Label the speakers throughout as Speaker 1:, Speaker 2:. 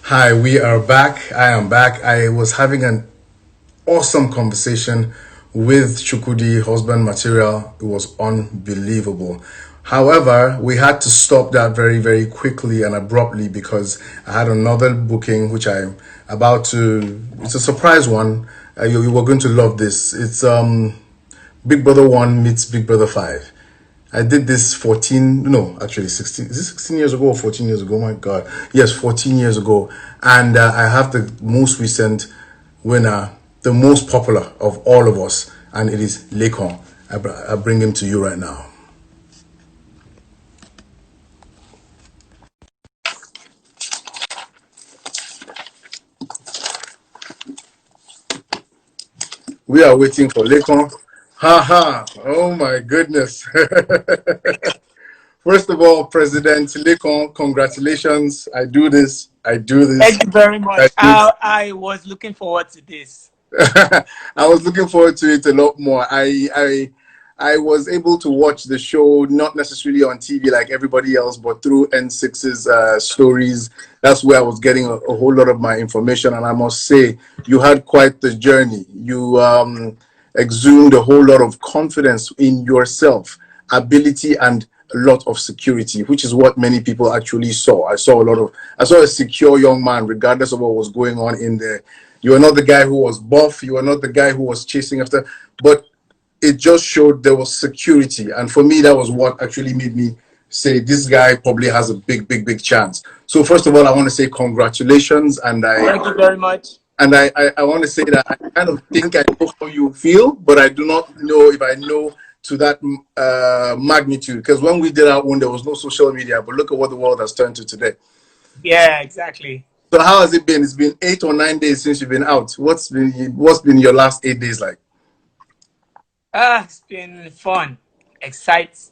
Speaker 1: Hi, we are back. I am back. I was having an awesome conversation with Chukudi, husband material. It was unbelievable. However, we had to stop that very, very quickly and abruptly because I had another booking which I'm about to. It's a surprise one. You were going to love this. It's Big Brother 1 meets Big Brother 5. I did this 14, no, actually 16, is this 16 years ago or 14 years ago? Oh my God. Yes, 14 years ago. And I have the most recent winner, the most popular of all of us, and it is Laycon. I bring him to you right now. We are waiting for Laycon. Ha ha. Oh my goodness. First of all, President Laycon, congratulations. I do this. I do this.
Speaker 2: Thank you very much.
Speaker 1: I do it.
Speaker 2: I was looking forward to this.
Speaker 1: I was looking forward to it a lot more. I was able to watch the show not necessarily on TV like everybody else, but through N6's stories. That's where I was getting a whole lot of my information, and I must say, you had quite the journey. You exhumed a whole lot of confidence in yourself, ability, and a lot of security, which is what many people actually saw. I saw a secure young man, regardless of what was going on in there. You are not the guy who was buff. You are not the guy who was chasing after. But it just showed there was security. And for me, that was what actually made me say this guy probably has a big, big, big chance. So first of all, I want to say congratulations.
Speaker 2: Thank you very much.
Speaker 1: I want to say that I kind of think I know how you feel, but I do not know if I know to that magnitude. Because when we did our own, there was no social media. But look at what the world has turned to today.
Speaker 2: Yeah, exactly.
Speaker 1: So how has it been? It's been 8 or 9 days since you've been out. What's been your last 8 days like?
Speaker 2: It's been fun. Excite.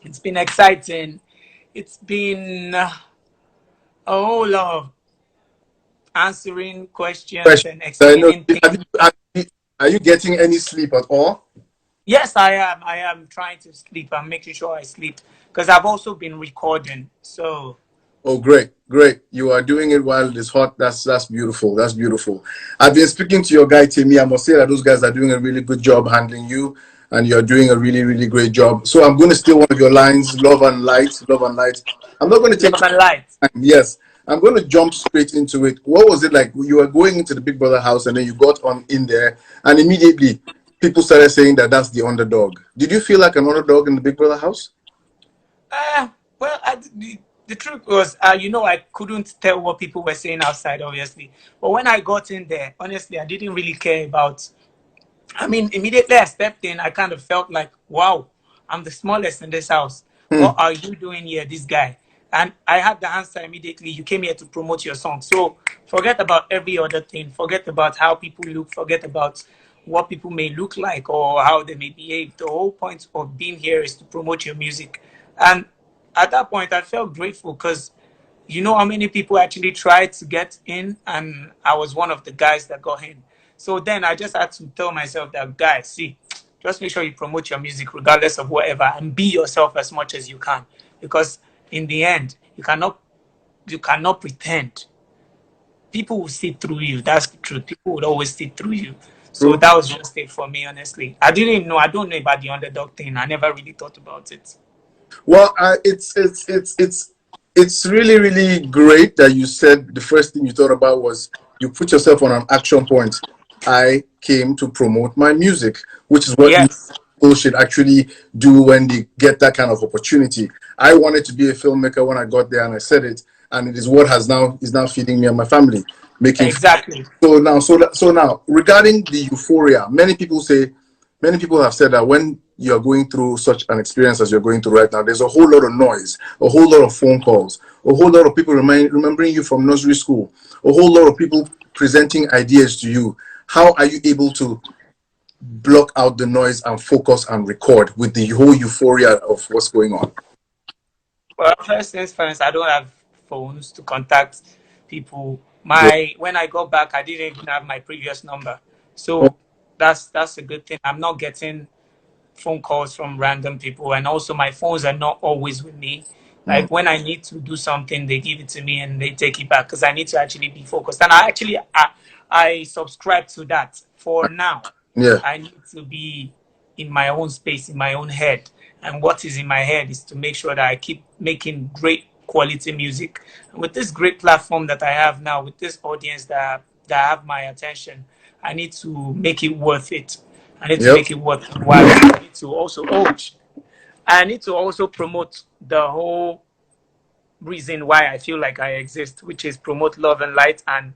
Speaker 2: It's been exciting. It's been a whole lot of answering questions
Speaker 1: Question.
Speaker 2: and
Speaker 1: I know.
Speaker 2: explaining things.
Speaker 1: Are you getting any sleep at all?
Speaker 2: Yes, I am. I am trying to sleep. I'm making sure I sleep because I've also been recording. So
Speaker 1: Oh, great, great. You are doing it while it's hot. That's beautiful. That's beautiful. I've been speaking to your guy Timmy. I must say that those guys are doing a really good job handling you, and you're doing a really, really great job. So I'm going to steal one of your lines, love and light, love and light. I'm not going to take
Speaker 2: love
Speaker 1: too
Speaker 2: and light.
Speaker 1: much time. Yes, I'm going to jump straight into it. What was it like? You were going into the Big Brother house, and then you got on in there, and immediately people started saying that that's the underdog. Did you feel like an underdog in the Big Brother house?
Speaker 2: Well, the truth was, I couldn't tell what people were saying outside, obviously. But when I got in there, honestly, I didn't really care about. I mean, immediately I stepped in, I kind of felt like, wow, I'm the smallest in this house. What
Speaker 1: Hmm.
Speaker 2: are you doing here, this guy? And I had the answer immediately. You came here to promote your song. So forget about every other thing. Forget about how people look. Forget about what people may look like or how they may behave. The whole point of being here is to promote your music. And at that point, I felt grateful because you know how many people actually tried to get in, and I was one of the guys that got in. So then I just had to tell myself that, guys, see, just make sure you promote your music regardless of whatever, and be yourself as much as you can, because in the end, you cannot pretend. People will see through you. That's the truth. People will always see through you. So
Speaker 1: True.
Speaker 2: that was just it for me, honestly. I didn't know. I don't know about the underdog thing. I never really thought about it.
Speaker 1: Well, it's really really great that you said the first thing you thought about was you put yourself on an action point. I came to promote my music, which is what
Speaker 2: Yes,
Speaker 1: people should actually do when they get that kind of opportunity. I wanted to be a filmmaker when I got there, and I said it, and it is what has now is now feeding me and my family, making.
Speaker 2: exactly.
Speaker 1: So now, regarding the euphoria, many people have said that when you're going through such an experience as you're going through right now, there's a whole lot of noise, a whole lot of phone calls, a whole lot of people remembering you from nursery school, a whole lot of people presenting ideas to you. How are you able to block out the noise and focus and record with the whole euphoria of what's going on?
Speaker 2: Well, first things first, I don't have phones to contact people.
Speaker 1: Great.
Speaker 2: My when I got back, I didn't even have my previous number, so that's a good thing. I'm not getting phone calls from random people, and also my phones are not always with me.
Speaker 1: Mm.
Speaker 2: Like when I need to do something, they give it to me and they take it back because I need to actually be focused. And I subscribe to that for now.
Speaker 1: Yeah.
Speaker 2: I need to be in my own space, in my own head. And what is in my head is to make sure that I keep making great quality music. And with this great platform that I have now, with this audience that have my attention, I need to make it worth it. I need to
Speaker 1: Yep.
Speaker 2: make it worth while I need to also I need to also promote the whole reason why I feel like I exist, which is promote love and light and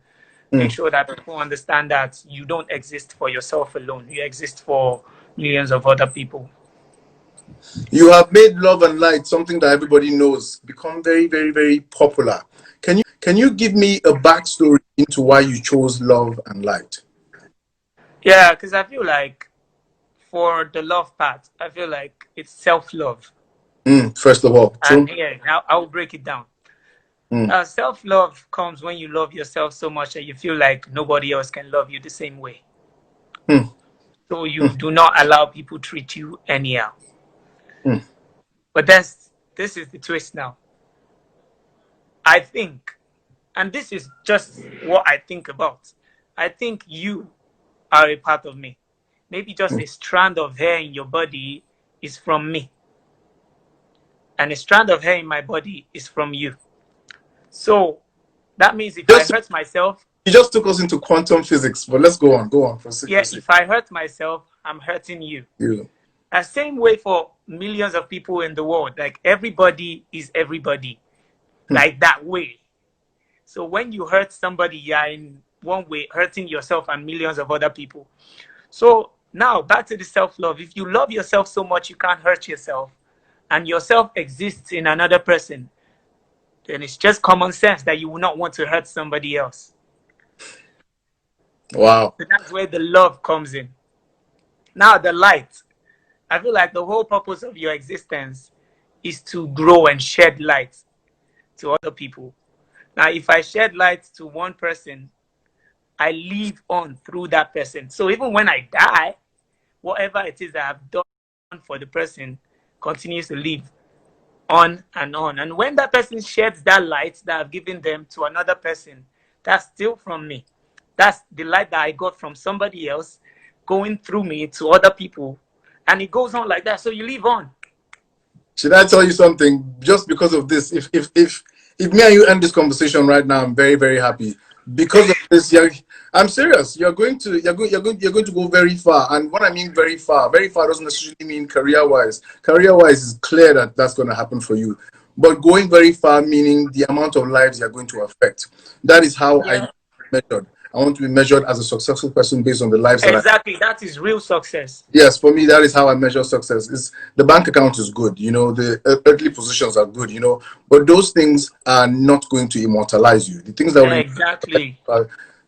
Speaker 2: make
Speaker 1: Mm.
Speaker 2: sure that people understand that you don't exist for yourself alone. You exist for millions of other people.
Speaker 1: You have made Love and Light something that everybody knows, become very, very, very popular. Can you give me a backstory into why you chose Love and Light?
Speaker 2: Yeah, because I feel like for the love part, I feel like it's self love.
Speaker 1: First of all,
Speaker 2: And
Speaker 1: true.
Speaker 2: yeah, now I'll break it down.
Speaker 1: Mm.
Speaker 2: Self love comes when you love yourself so much that you feel like nobody else can love you the same way.
Speaker 1: Mm.
Speaker 2: So you do not allow people treat you anyhow.
Speaker 1: Mm.
Speaker 2: But this is the twist now. I think, and this is just what I think about. I think you are a part of me. Maybe just
Speaker 1: Mm.
Speaker 2: a strand of hair in your body is from me, and a strand of hair in my body is from you. So that means if I
Speaker 1: Just
Speaker 2: hurt myself,
Speaker 1: You just took us into quantum physics, but let's go on. Go on. Proceed.
Speaker 2: yeah,
Speaker 1: Proceed.
Speaker 2: if I hurt myself, I'm hurting you.
Speaker 1: You.
Speaker 2: The same way for millions of people in the world, like everybody is everybody,
Speaker 1: Mm.
Speaker 2: like that way. So when you hurt somebody, you're in one way hurting yourself and millions of other people. So now back to the self-love. If you love yourself so much you can't hurt yourself, and yourself exists in another person, then it's just common sense that you will not want to hurt somebody else.
Speaker 1: Wow.
Speaker 2: So that's where the love comes in. Now the light. I feel like the whole purpose of your existence is to grow and shed light to other people. Now, if I shed light to one person, I live on through that person. So even when I die, whatever it is that I've done for the person continues to live on and on. And when that person sheds that light that I've given them to another person, that's still from me. That's the light that I got from somebody else going through me to other people. And it goes on like that. So you live on.
Speaker 1: Should I tell you something? Just because of this, if me and you end this conversation right now, I'm very, very happy. Because of this, I'm serious. You're going to go very far. And what I mean very far doesn't necessarily mean career-wise. Career-wise is clear that that's going to happen for you. But going very far, meaning the amount of lives you're going to affect. That is how I
Speaker 2: Yeah,
Speaker 1: measured. I want to be measured as a successful person based on the lives that I.
Speaker 2: exactly. That is real success.
Speaker 1: Yes, for me, that is how I measure success. Is the bank account is good, the earthly positions are good, but those things are not going to immortalize you. The things that will.
Speaker 2: Exactly.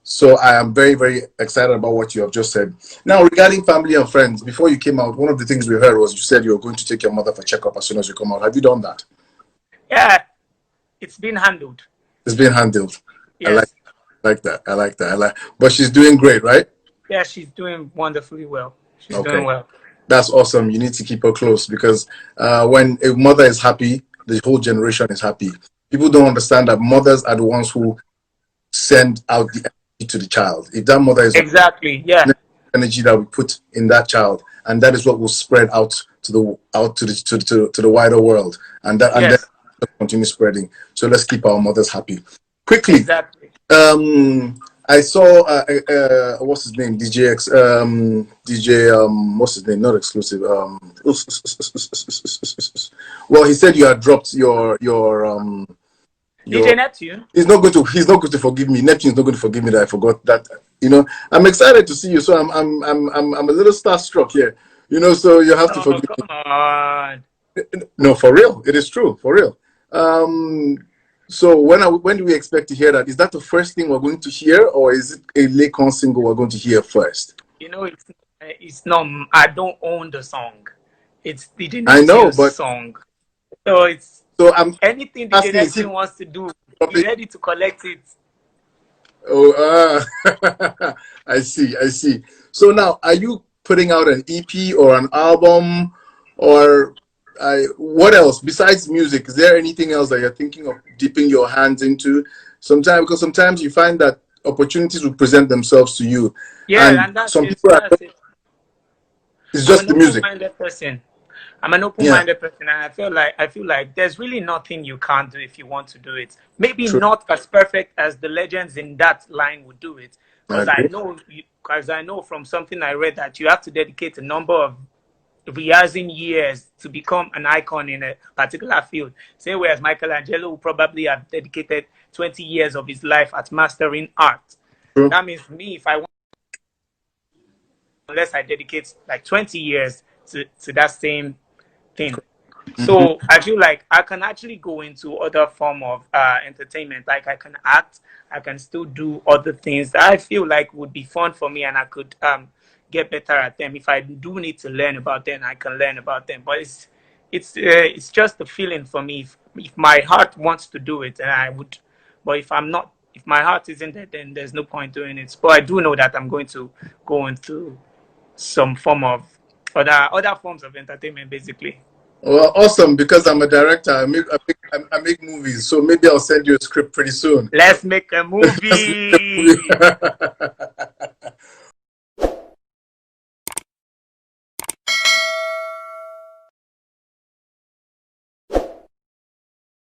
Speaker 1: So I am very, very excited about what you have just said. Now, regarding family and friends, before you came out, one of the things we heard was you said you were going to take your mother for checkup as soon as you come out. Have you done that?
Speaker 2: Yeah, it's been handled.
Speaker 1: It's been handled. I
Speaker 2: Yes.
Speaker 1: like that. I like that. But she's doing great, right?
Speaker 2: Yeah, she's doing wonderfully well. She's doing
Speaker 1: Okay.
Speaker 2: well.
Speaker 1: That's awesome. You need to keep her close because when a mother is happy, the whole generation is happy. People don't understand that mothers are the ones who send out the energy to the child. If that mother is
Speaker 2: Exactly. Yeah.
Speaker 1: energy that we put in that child, and that is what will spread out to the wider world, and then
Speaker 2: Yes.
Speaker 1: continue spreading. So let's keep our mothers happy. Quickly,
Speaker 2: Exactly.
Speaker 1: I saw what's his name, DJ what's his name, not exclusive, well, he said you had dropped
Speaker 2: DJ
Speaker 1: your
Speaker 2: Neptune.
Speaker 1: he's not going to forgive me. Neptune's not going to forgive me that I forgot that. I'm excited to see you, so I'm a little starstruck here. So you have to
Speaker 2: Oh,
Speaker 1: forgive
Speaker 2: come
Speaker 1: me.
Speaker 2: on.
Speaker 1: No, for real, it is true, for real. So when do we expect to hear that? Is that the first thing we're going to hear, or is it a Laycon single we're going to hear first?
Speaker 2: It's not. I don't own the song. It's DJ
Speaker 1: I know,
Speaker 2: Neptune's
Speaker 1: but
Speaker 2: song. So it's
Speaker 1: so I'm
Speaker 2: anything DJ
Speaker 1: asking, is he
Speaker 2: Neptune wants to do. Be
Speaker 1: dropping?
Speaker 2: ready to collect it.
Speaker 1: Oh, I see, I see. So now, are you putting out an EP or an album, or what else besides music? Is there anything else that you're thinking of dipping your hands into? Sometimes, because sometimes you find that opportunities will present themselves to you,
Speaker 2: Yeah,
Speaker 1: and
Speaker 2: and that's
Speaker 1: some
Speaker 2: it.
Speaker 1: people are.
Speaker 2: That's it.
Speaker 1: It's
Speaker 2: I'm
Speaker 1: just
Speaker 2: an
Speaker 1: the music.
Speaker 2: open-minded person. I'm an
Speaker 1: Yeah,
Speaker 2: open-minded person, and I feel like there's really nothing you can't do if you want to do it. Maybe
Speaker 1: true.
Speaker 2: not as perfect as the legends in that line would do it,
Speaker 1: I
Speaker 2: because I
Speaker 1: agree.
Speaker 2: know, because I know from something I read that you have to dedicate a number of rehearsing years to become an icon in a particular field. Same way as Michelangelo would probably have dedicated 20 years of his life at mastering art.
Speaker 1: True.
Speaker 2: That means me, if I want, unless I dedicate like 20 years to that same thing.
Speaker 1: Hmm.
Speaker 2: So I feel like I can actually go into other form of entertainment. Like I can act, I can still do other things that I feel like would be fun for me, and I could get better at them. If I do need to learn about them, I can learn about them. But it's just a feeling for me. If my heart wants to do it, and I would. But if I'm not, if my heart isn't there, then there's no point doing it. But I do know that I'm going to go into some form of other forms of entertainment, basically.
Speaker 1: Well, awesome. Because I'm a director, I make movies. So maybe I'll send you a script pretty soon.
Speaker 2: Let's make a
Speaker 1: Let's make a movie.
Speaker 2: movie.